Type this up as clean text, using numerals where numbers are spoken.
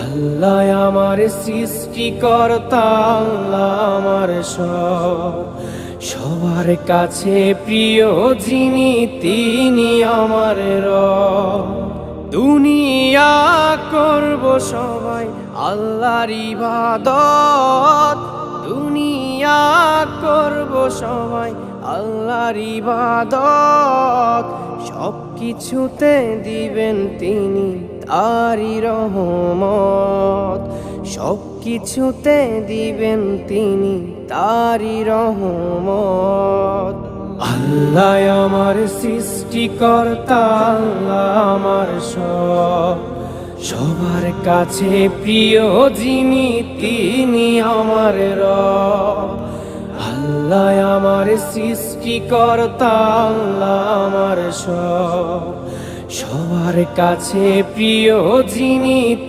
আল্লাহ আমার সৃষ্টিকর্তা, আল্লাহ আমার সব, সবার কাছে প্রিয় যিনি তিনি আমার রব। দুনিয়া করব সবাই আল্লাহর ইবাদত, দুনিয়া করব সবাই আল্লাহর ইবাদত, সব কিছুতে দিবেন তিনি তারি রহমত, সব কিছুতে দিবেন তিনি তারি রহমত। আল্লাহ আমার সৃষ্টিকর্তা, আল্লাহ আমার সব, সবার কাছে প্রিয় যিনি তিনি আমার রব। আল্লাহ আমার সৃষ্টিকর্তা, আল্লাহ আমার সব, সবার কাছে প্রিয় যিনি